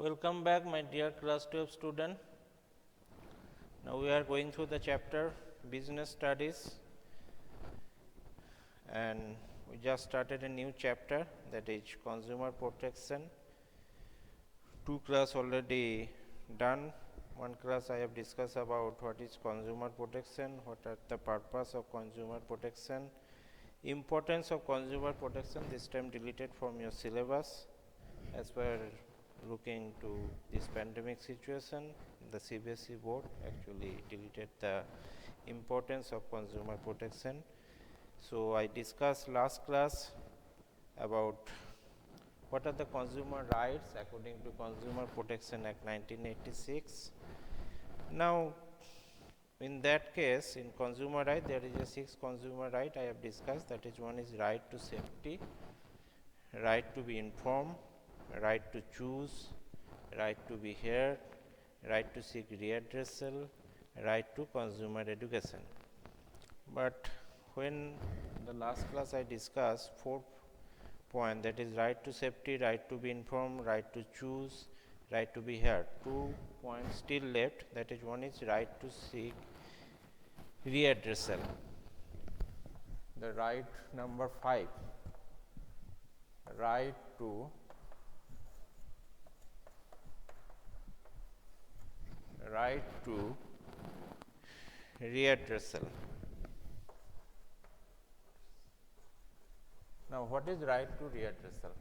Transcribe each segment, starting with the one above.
Welcome back, my dear class 12 student. Now we are going through the chapter business studies, and we just started a new chapter, that is consumer protection. Two class already done. One class I have discussed about what is consumer protection, what are the purpose of consumer protection, importance of consumer protection, this time deleted from your syllabus. As we are looking to this pandemic situation, the CBSE board actually deleted the importance of consumer protection. So I discussed last class about what are the consumer rights according to Consumer Protection Act 1986. Now in that case, in consumer right, there is a 6 consumer right I have discussed. That is, one is right to safety, right to be informed, right to choose, right to be heard, right to seek redressal, right to consumer education. But when the last class I discussed 4 point, that is right to safety, right to be informed, right to choose, right to be heard. 2 points still left, that is, one is right to seek redressal. The right number 5, right to redressal. Now what is right to redressal?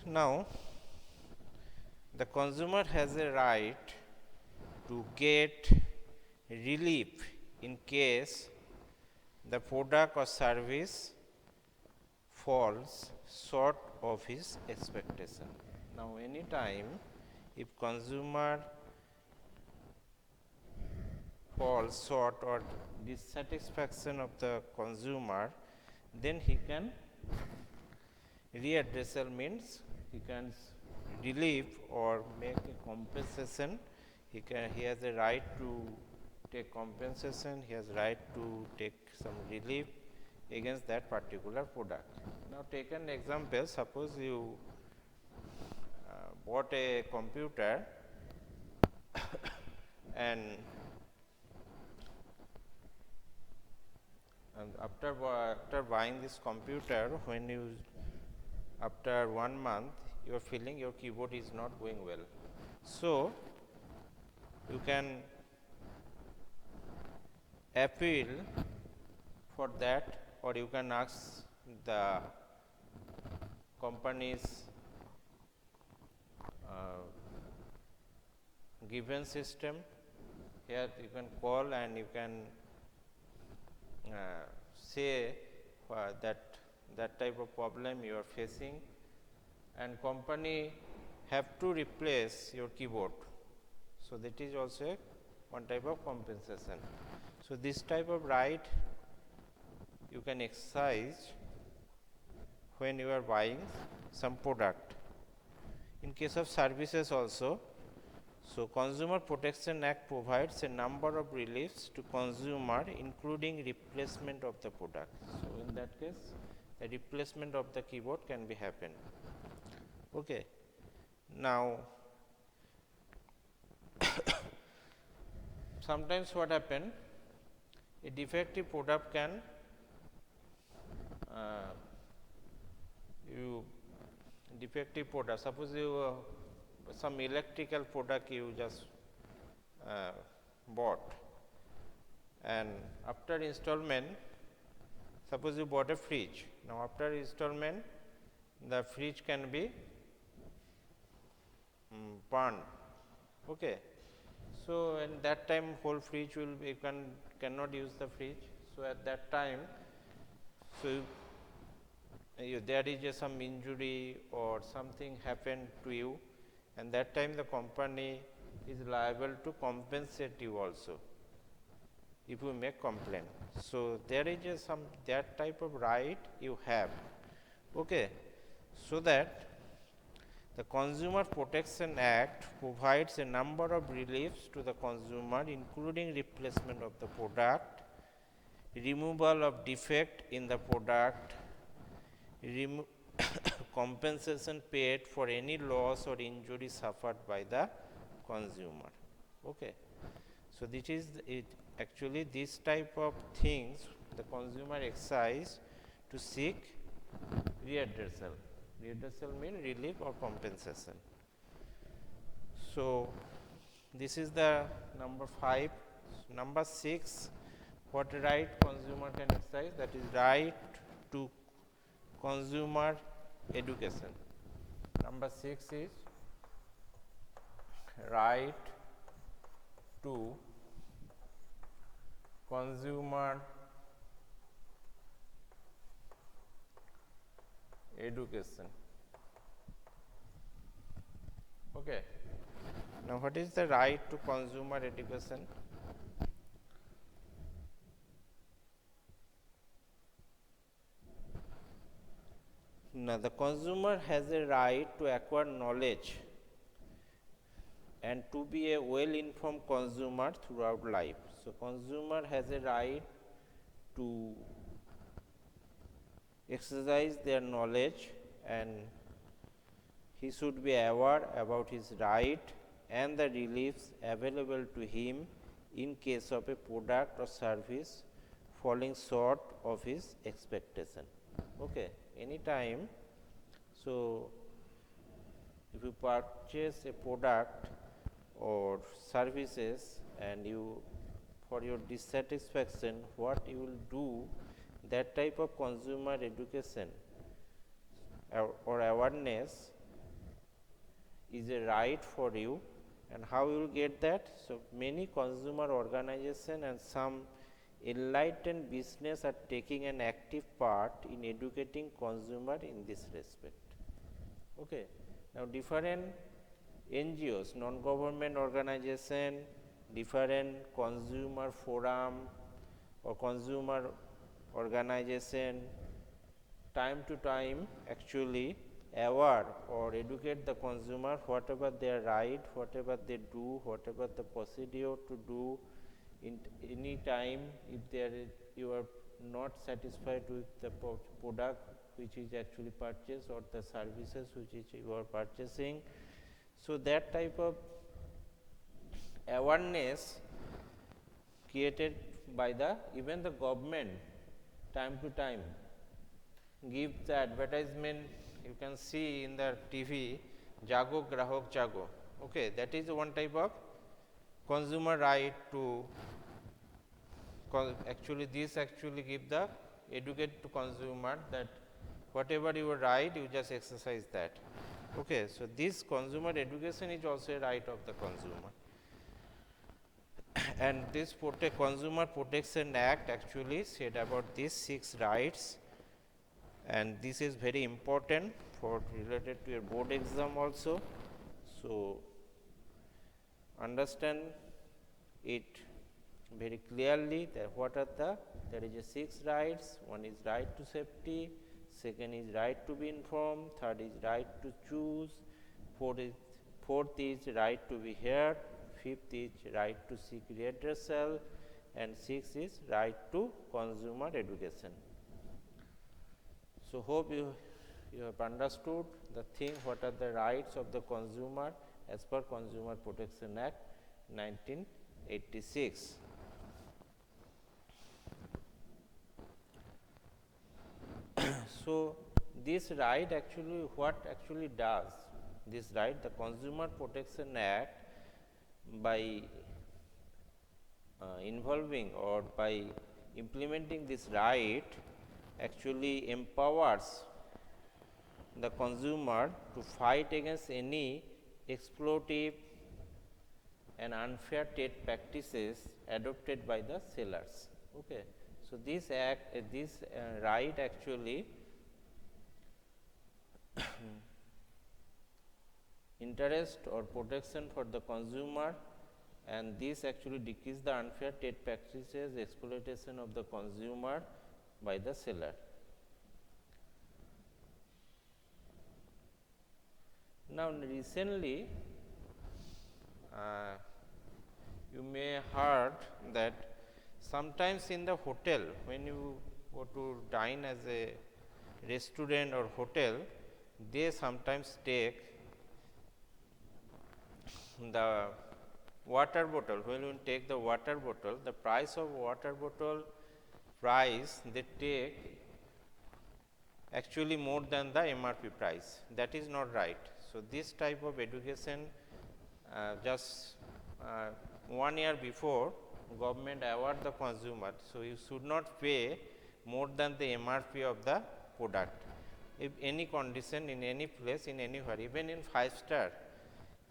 Now the consumer has a right to get relief in case the product or service falls short of his expectation. Now anytime if consumer falls short or dissatisfaction of the consumer, then he can readdressal, means he can relieve or make a compensation. He has a right to take compensation, he has right to take some relief against that particular product. Now take an example, suppose you bought a computer and after buying this computer, when you after 1 month you are feeling your keyboard is not going well, so you can appeal for that, or you can ask the company's given system. Here you can call and you can say that type of problem you are facing, and company have to replace your keyboard. So that is also one type of compensation. So this type of right you can exercise when you are buying some product. In case of services also, so Consumer Protection Act provides a number of reliefs to consumer, including replacement of the product. So in that case, the replacement of the keyboard can be happen. Okay. Now sometimes what happen, a defective product can defective product, suppose you some electrical product you just bought, and after installment, suppose you bought a fridge. Now after installment the fridge can be burned. Okay. So in that time whole fridge will be, cannot use the fridge. So at that time, so there is some injury or something happened to you, and that time the company is liable to compensate you also if you make complaint. So there is some that type of right you have. Okay. So that the Consumer Protection Act provides a number of reliefs to the consumer, including replacement of the product, removal of defect in the product, compensation paid for any loss or injury suffered by the consumer. Okay. So, this is it. Actually, this type of things the consumer exercise to seek redressal. Redressal means relief or compensation. So, this is the number 5. Number 6, what right consumer can exercise, that is right to consumer education. Number 6 is right to consumer education. Okay. Now, what is the right to consumer education? Now, the consumer has a right to acquire knowledge and to be a well informed consumer throughout life. So, consumer has a right to exercise their knowledge, and he should be aware about his right and the reliefs available to him in case of a product or service falling short of his expectation. Okay. Anytime, so if you purchase a product or services and you, for your dissatisfaction, what you will do, that type of consumer education or awareness is a right for you. And how you will get that? So, many consumer organization and some enlightened business are taking an active part in educating consumer in this respect. Okay. Now, different NGOs, non-government organization, different consumer forum or consumer organization, time to time actually aware or educate the consumer whatever their right, whatever they do, whatever the procedure to do. In any time, if there is, you are not satisfied with the product which is actually purchased or the services which is you are purchasing. So, that type of awareness created by the even the government time to time give the advertisement, you can see in the TV, Jago Grahak Jago. Okay, that is one type of consumer right to actually this actually give the educate to consumer that whatever you right, you just exercise that. Okay, so this consumer education is also a right of the consumer. And this Consumer Protection Act actually said about these 6 rights, and this is very important for related to your board exam also. So, understand it very clearly that what are there is a 6 rights. One is right to safety, second is right to be informed, third is right to choose, fourth is right to be heard, fifth is right to seek redressal, and sixth is right to consumer education. So, hope you have understood the thing, what are the rights of the consumer as per Consumer Protection Act 1986. So, this right actually what actually does this right, the Consumer Protection Act, by involving or by implementing this right actually empowers the consumer to fight against any exploitative and unfair trade practices adopted by the sellers. Okay. So, this act, right actually interest or protection for the consumer, and this actually decrease the unfair trade practices, exploitation of the consumer by the seller. Now, recently you may heard that sometimes in the hotel, when you go to dine as a restaurant or hotel, they sometimes take the water bottle. When you take the water bottle, the price of water bottle price they take actually more than the MRP price. That is not right. So, this type of education just 1 year before government award the consumer. So, you should not pay more than the MRP of the product. If any condition in any place in anywhere, even in 5-star,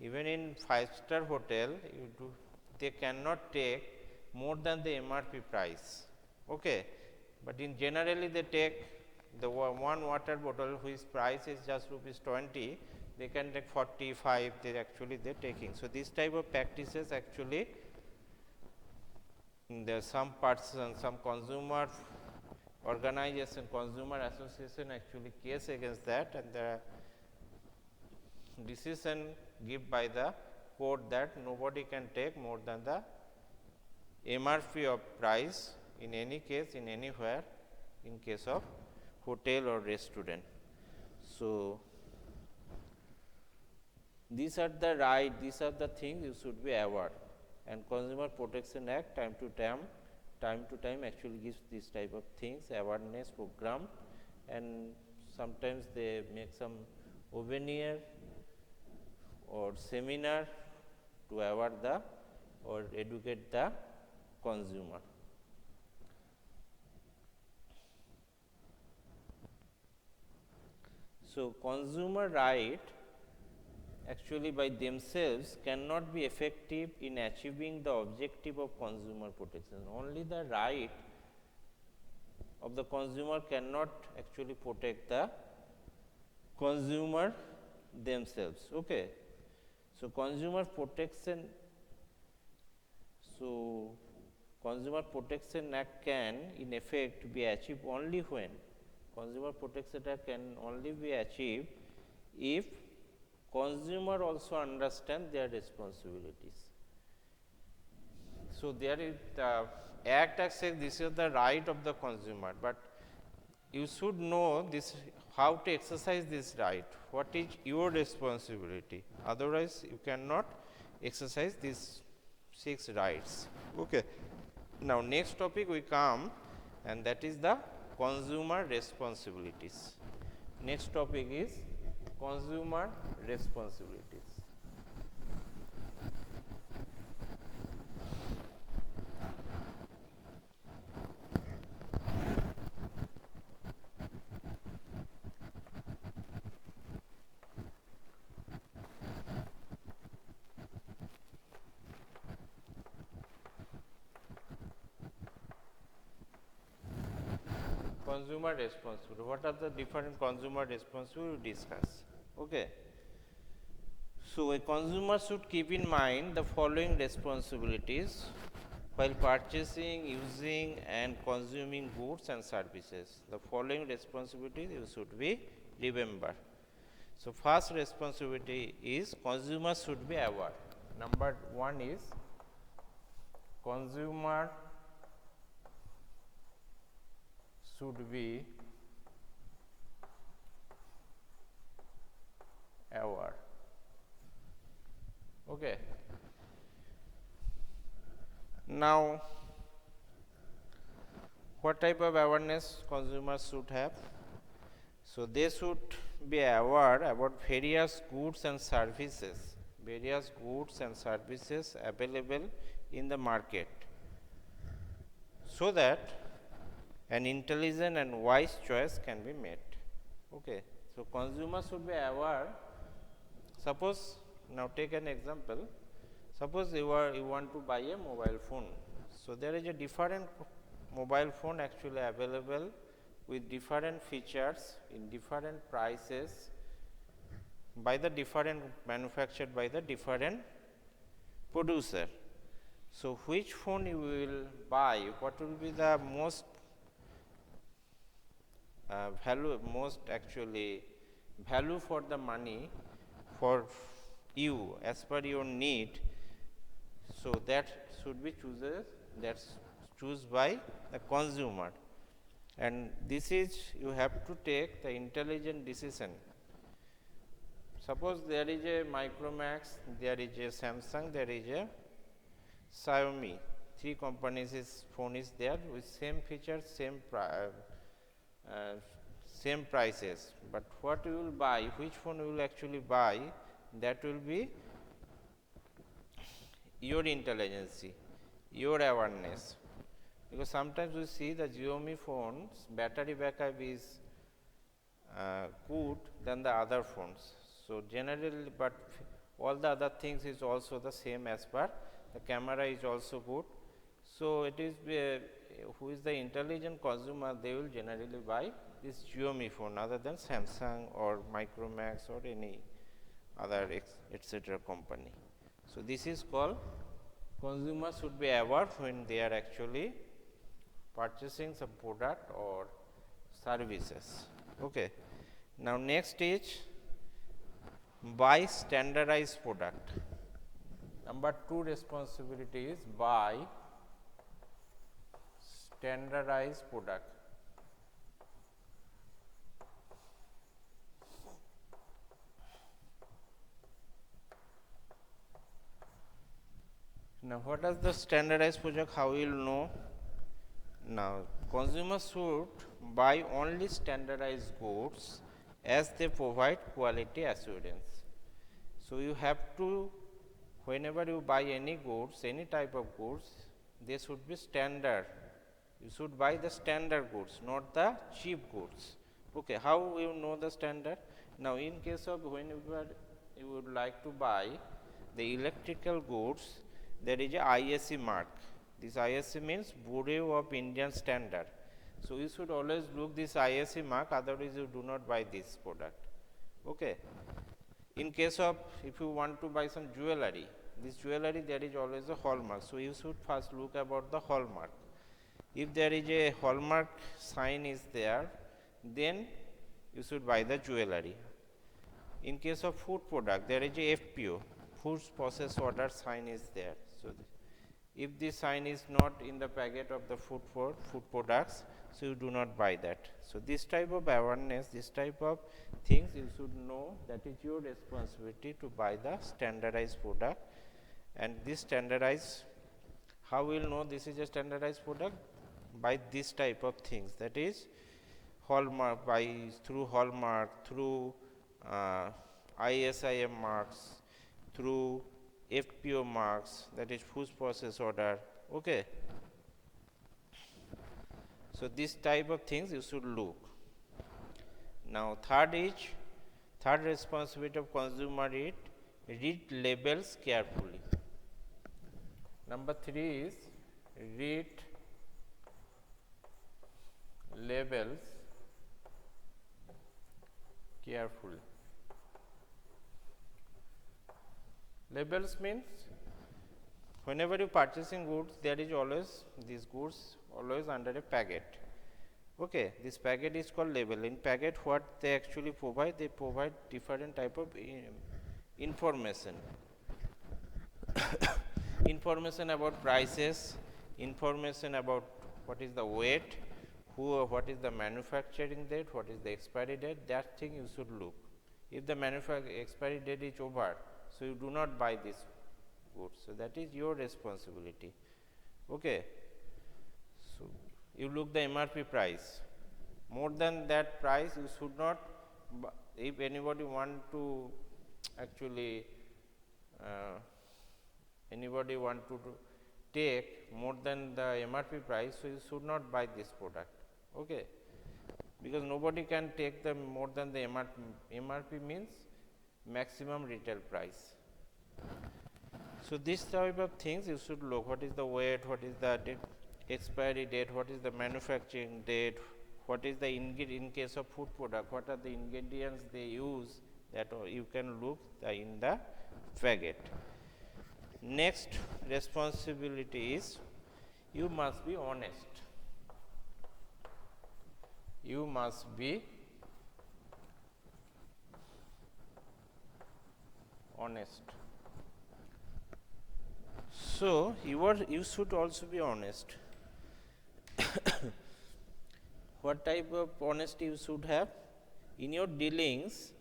even in 5-star hotel, they cannot take more than the MRP price. Okay. But in generally they take the one water bottle whose price is just rupees 20, they can take 45, they actually they are taking. So, this type of practices actually there are some person, some consumer organization, consumer association actually case against that, and the decision given by the court that nobody can take more than the MRP of price in any case, in anywhere, in case of hotel or restaurant. So, these are the right, these are the things you should be aware, and Consumer Protection Act time to time actually gives this type of things, awareness program, and sometimes they make some webinar or seminar to aware the or educate the consumer. So, consumer right actually by themselves cannot be effective in achieving the objective of consumer protection. Only the right of the consumer cannot actually protect the consumer themselves. Okay. So, Consumer Protection Act can in effect be achieved only when Consumer Protection Act can only be achieved if consumer also understand their responsibilities. So, there is the act says this is the right of the consumer, but you should know this how to exercise this right, what is your responsibility, otherwise you cannot exercise these 6 rights. Okay. Now, next topic we come, and that is the consumer responsibilities. Next topic is consumer responsibilities. Consumer responsibility. What are the different consumer responsibilities we discuss? Okay. So, a consumer should keep in mind the following responsibilities while purchasing, using and consuming goods and services. The following responsibilities you should be remember. So, first responsibility is consumer should be aware. Number 1 is consumer should be aware. Okay. Now, what type of awareness consumers should have? So, they should be aware about various goods and services available in the market, so that an intelligent and wise choice can be made. Okay. So, consumers should be aware. Suppose, now take an example. Suppose you want to buy a mobile phone. So, there is a different mobile phone actually available with different features in different prices by the different manufactured by the different producer. So, which phone you will buy? What will be the most value for the money for you as per your need? So, that should be choose by the consumer, and this is you have to take the intelligent decision Suppose there is a Micromax, there is a Samsung, there is a Xiaomi. Three companies' phone is there with same features, same prices. But what you will buy, which phone you will actually buy, that will be your intelligence, your awareness. Because sometimes we see the Xiaomi phones battery backup is good than the other phones. So generally, but all the other things is also the same as per. The camera is also good. So it is who is the intelligent consumer, they will generally buy this Xiaomi phone other than Samsung or Micromax or any other etc. company. So this is called consumers should be aware when they are actually purchasing some product or services. Okay. Now next is buy standardized product. Number 2 responsibility is buy standardized product. Now what is the standardized product? How we will know? Now consumers should buy only standardized goods as they provide quality assurance. So you have to, whenever you buy any goods, any type of goods, they should be standard. You should buy the standard goods, not the cheap goods. Okay, how you know the standard? Now in case of whenever you would like to buy the electrical goods, there is a ISE mark. This ISE means Bureau of Indian Standard. So you should always look this ISE mark, otherwise you do not buy this product. Okay. In case of if you want to buy some jewelry, this jewelry there is always a hallmark. So you should first look about the hallmark. If there is a hallmark sign is there, then you should buy the jewelry. In case of food product, there is a FPO, food process order sign is there. So if this sign is not in the packet of the food products, so you do not buy that. So this type of awareness, this type of things you should know, that is your responsibility to buy the standardized product. And this standardized, how we will know this is a standardized product? By this type of things, that is hallmark, through hallmark, through ISIM marks, through FPO marks, that is food process order. Okay. So this type of things you should look. Now third responsibility of consumer is read labels carefully. Number 3 is read labels carefully. Labels means whenever you purchasing goods, there is always these goods always under a packet. Okay, this packet is called label. In packet, what they actually provide, they provide different type of information. Information about prices, information about what is the weight, what is the manufacturing date, what is the expiry date, that thing you should look. If the expiry date is over, so you do not buy this goods. So that is your responsibility. Okay. So you look the MRP price. More than that price, you should not. If anybody want to actually, take more than the MRP price, so you should not buy this product. Okay. Because nobody can take the more than the MRP. MRP means maximum retail price. So this type of things you should look. What is the weight, what is the expiry date, what is the manufacturing date, what is the in case of food product, what are the ingredients they use, that you can look in the packet. Next responsibility is you must be honest. You must be honest. So you should also be honest. What type of honesty you should have in your dealings?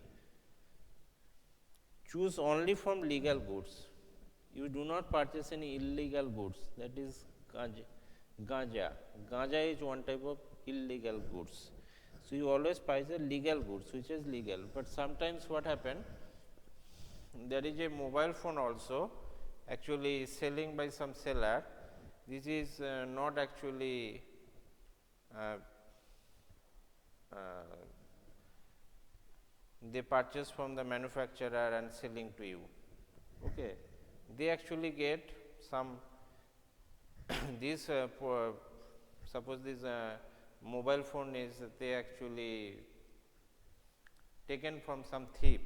choose only from legal goods. You do not purchase any illegal goods, that is ganja. Ganja, ganja is one type of illegal goods. So you always buy the legal goods, which is legal. But sometimes what happen, there is a mobile phone also actually selling by some seller. This is not actually uh, uh, they purchase from the manufacturer and selling to you. Okay, they actually get some this suppose this mobile phone is they actually taken from some thief.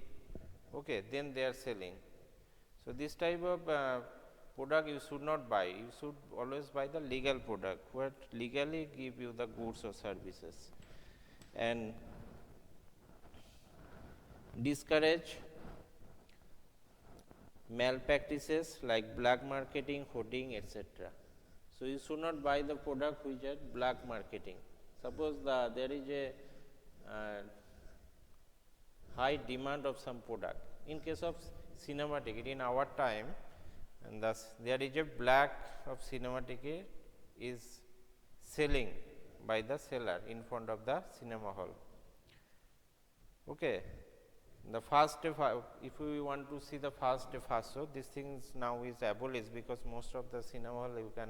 Okay, then they are selling. So this type of product you should not buy. You should always buy the legal product, what legally give you the goods or services, and discourage malpractices like black marketing, hoarding, etc. So you should not buy the product which are black marketing. Suppose there is a high demand of some product. In case of cinema ticket, in our time, and thus there is a black of cinema ticket is selling by the seller in front of the cinema hall. Okay. The first day, if we want to see the first day first show, these things now is abolished because most of the cinema hall you can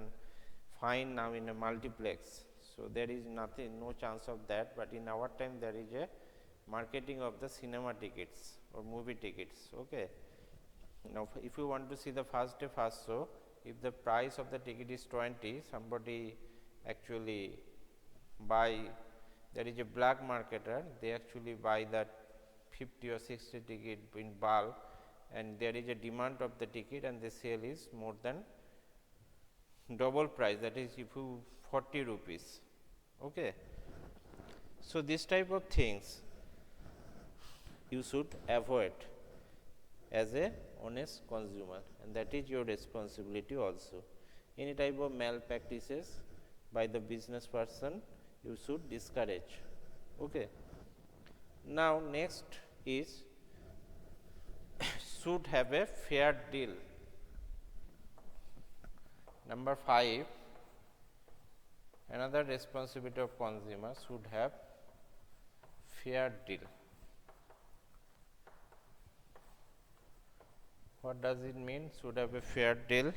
find now in a multiplex. So there is nothing, no chance of that. But in our time, there is a marketing of the cinema tickets or movie tickets. Okay. Now, if you want to see the first day first show, if the price of the ticket is 20, somebody actually buy. There is a black marketer. They actually buy that 50 or 60 ticket in bulk, and there is a demand of the ticket and the sale is more than double price, that is if you 40 rupees. Okay. So this type of things you should avoid as a honest consumer, and that is your responsibility also. Any type of malpractices by the business person you should discourage. Okay. Now next is should have a fair deal. Number 5, another responsibility of consumer should have fair deal. What does it mean? Should have a fair deal.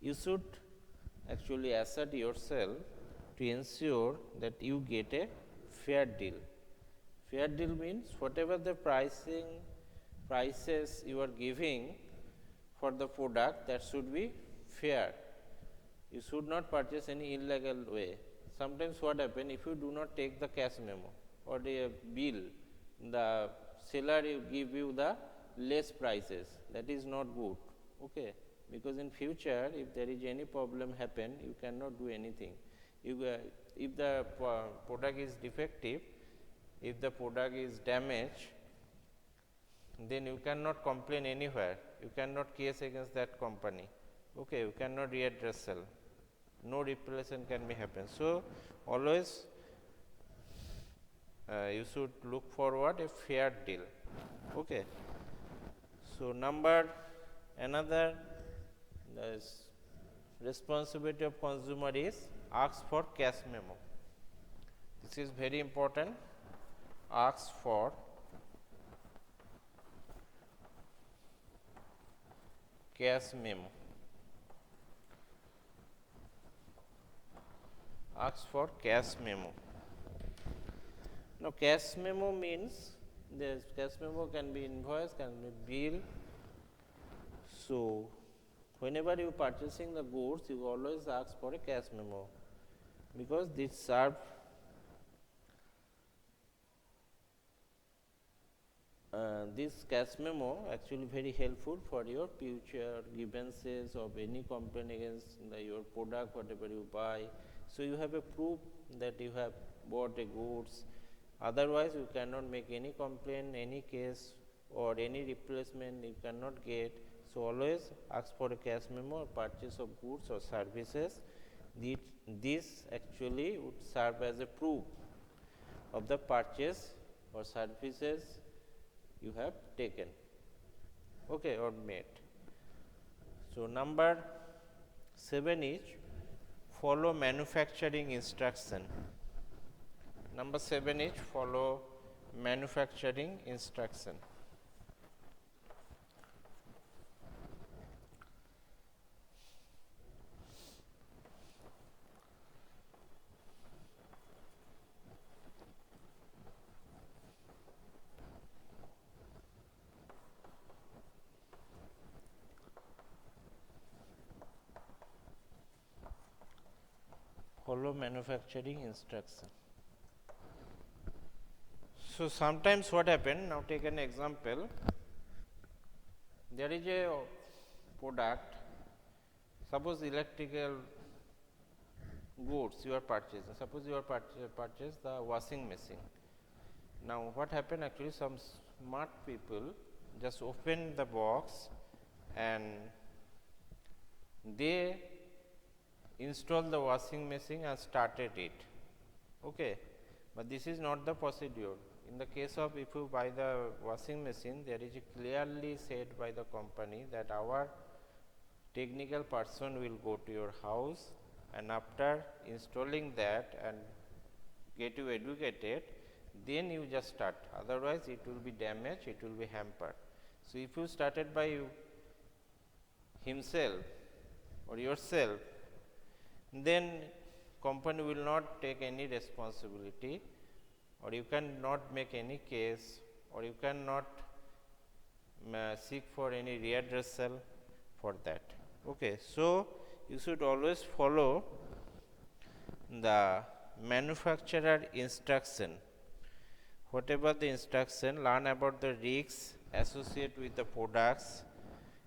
You should actually assert yourself to ensure that you get a fair deal. Fair deal means whatever the prices you are giving for the product, that should be fair. You should not purchase any illegal way. Sometimes what happen, if you do not take the cash memo or the bill, the seller give you the less prices. That is not good. Okay. Because in future, if there is any problem happen, you cannot do anything. If the product is defective, if the product is damaged, then you cannot complain anywhere. You cannot case against that company. Okay, you cannot readdressal. No replacement can be happen. So always you should look forward a fair deal. Okay. So another responsibility of consumer is ask for cash memo. This is very important. Ask for cash memo. Ask for cash memo. Now, cash memo means the cash memo can be invoice, can be bill. So, whenever you purchasing the goods, you always ask for a cash memo, because this this cash memo actually very helpful for your future grievances of any complaint against your product, whatever you buy. So you have a proof that you have bought a goods. Otherwise, you cannot make any complaint, any case, or any replacement you cannot get. So always ask for a cash memo or purchase of goods or services. This actually would serve as a proof of the purchase or services you have taken, okay, or made. So number 7 is follow manufacturing instruction. Number 7 is follow manufacturing instruction. Follow manufacturing instruction. So sometimes what happen, now take an example, there is a product, suppose electrical goods you are purchasing, suppose you are purchase the washing machine. Now what happened, actually some smart people just open the box and they install the washing machine and started it, okay. But this is not the procedure. In the case of if you buy the washing machine, there is clearly said by the company that our technical person will go to your house and after installing that and get you educated, then you just start, otherwise it will be damaged, it will be hampered. So if you started by himself or yourself, then company will not take any responsibility, or you cannot make any case, or you cannot seek for any readdressal for that, okay. So you should always follow the manufacturer instruction, whatever the instruction, learn about the risks associated with the products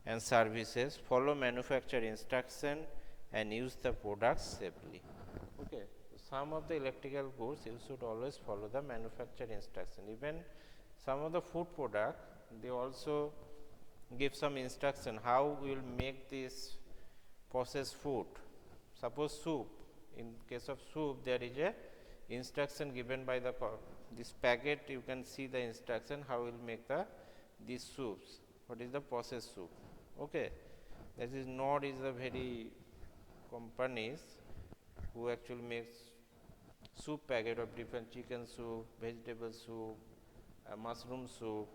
and services, follow manufacturer instruction and use the products safely, okay. Some of the electrical goods you should always follow the manufacturer instruction. Even some of the food product, they also give some instruction how we will make this processed food. Suppose soup, in case of soup there is a instruction given by the this packet, you can see the instruction how we will make the these soups, what is the processed soup, okay. That is not is a very companies who actually makes soup packet of different chicken soup, vegetable soup, mushroom soup,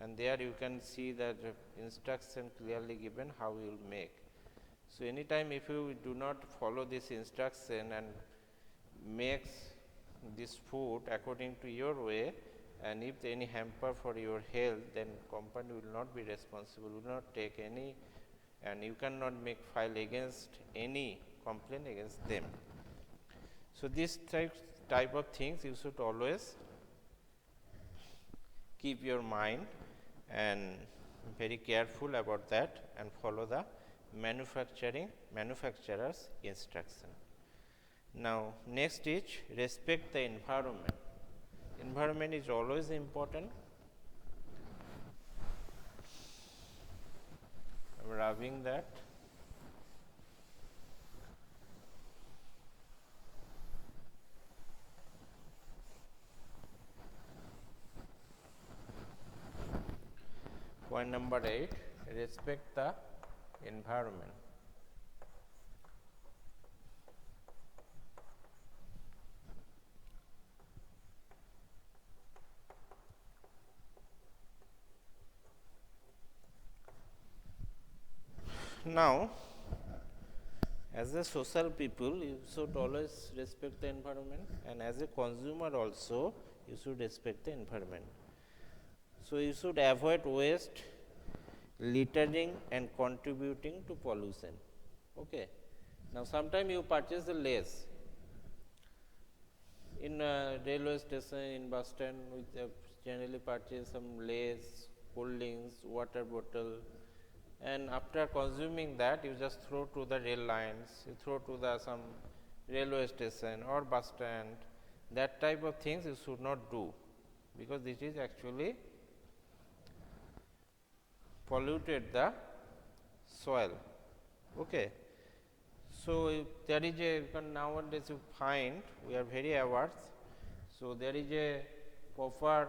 and there you can see that instruction clearly given how you will make. So anytime if you do not follow this instruction and makes this food according to your way, and if any hamper for your health, then company will not be responsible, will not take any, and you cannot make file against any complaint against them. So this type of things you should always keep your mind and very careful about that and follow the manufacturer's instruction. Now next is respect the environment. Environment is always important. I am rubbing that. Point number 8, respect the environment. Now, as a social people, you should always respect the environment, and as a consumer also, you should respect the environment. So you should avoid waste, littering and contributing to pollution, okay. Now sometimes you purchase the lace in a railway station, in bus stand, we generally purchase some lace, cold drinks, water bottle, and after consuming that you just throw to the rail lines, you throw to the some railway station or bus stand. That type of things you should not do, because this is actually polluted the soil. Okay. So, if there is a, nowadays you find, we are very aware. So, there is a proper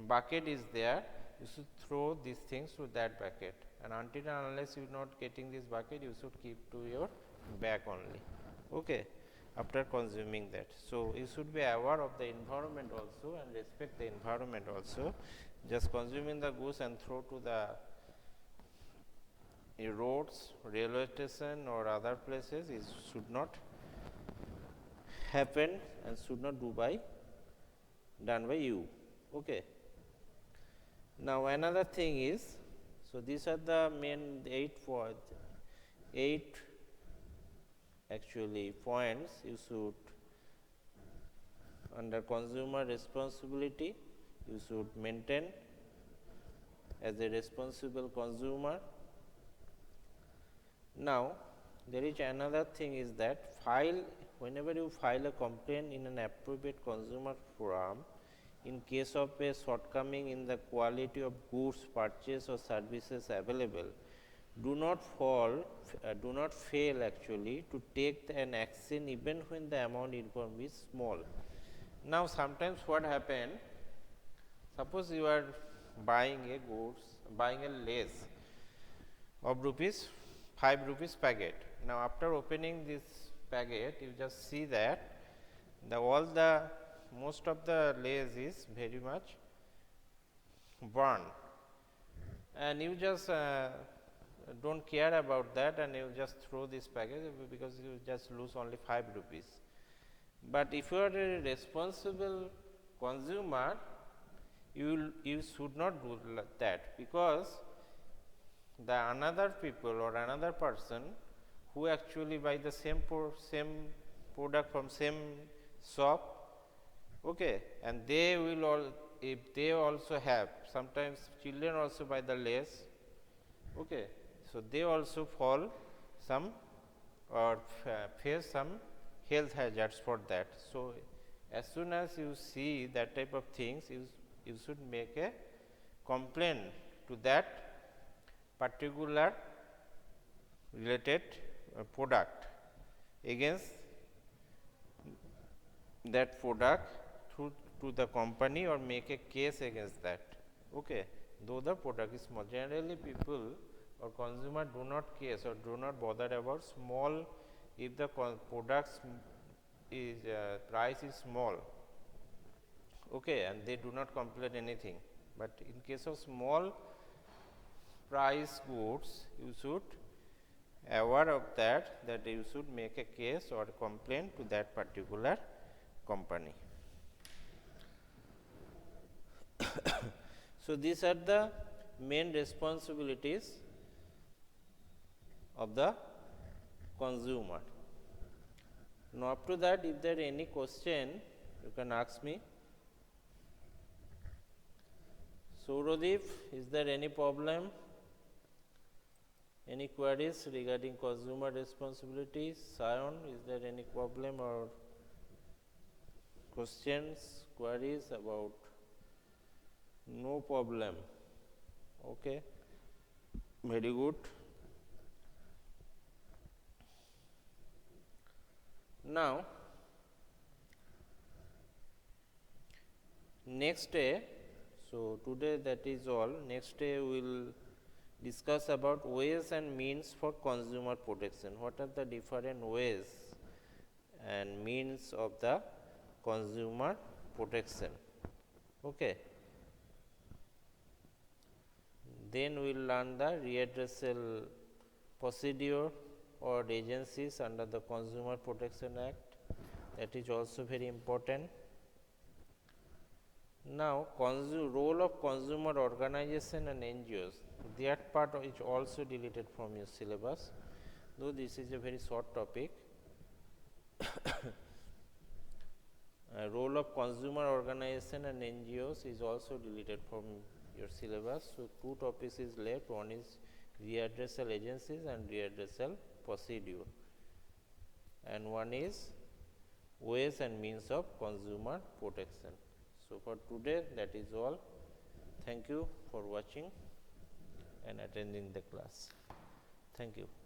bucket is there, you should throw these things to that bucket, and until and unless you are not getting this bucket, you should keep to your bag only. Okay. After consuming that. So, you should be aware of the environment also and respect the environment also. Just consuming the goods and throw to the roads, railway station or other places is should not happen and should not done by you. Okay. Now, another thing is, so these are the main 8 actually points you should, under consumer responsibility, you should maintain as a responsible consumer. Now, there is another thing is that whenever you file a complaint in an appropriate consumer forum, in case of a shortcoming in the quality of goods purchased or services available, do not fail actually to take an action even when the amount informed is small. Now, sometimes what happen, suppose you are buying a lace of rupees 5 rupees packet. Now, after opening this packet, you just see that most of the lace is very much burned, and you just don't care about that, and you just throw this packet because you just lose only 5 rupees. But if you are a responsible consumer, you should not do that, because the another people or another person who actually buy the same product from same shop, okay, and they will if they also have, sometimes children also buy the lace, okay, so they also fall some or face some health hazards for that. So, as soon as you see that type of things, you should make a complaint to that particular related product against that product to the company, or make a case against that. Okay. Though the product is small, generally people or consumer do not case or do not bother about small, if the products is price is small, okay, and they do not complain anything. But in case of small price goods, you should aware of that you should make a case or a complaint to that particular company. So, these are the main responsibilities of the consumer. Now, up to that, if there any question, you can ask me. Saurodeep, is there any problem? Any queries regarding consumer responsibilities? Sion, is there any problem or questions, queries about? No problem. Okay. Very good. Now, next day, so today that is all. Next day we will discuss about ways and means for consumer protection. What are the different ways and means of the consumer protection? Okay. Then we will learn the readdressal procedure or agencies under the Consumer Protection Act, that is also very important. Now, role of consumer organization and NGOs, that part is also deleted from your syllabus, though this is a very short topic. Role of consumer organization and NGOs is also deleted from your syllabus. So, 2 topics is left, one is readdressal agencies and readdressal procedure, and one is ways and means of consumer protection. So, for today that is all. Thank you for watching and attending the class. Thank you.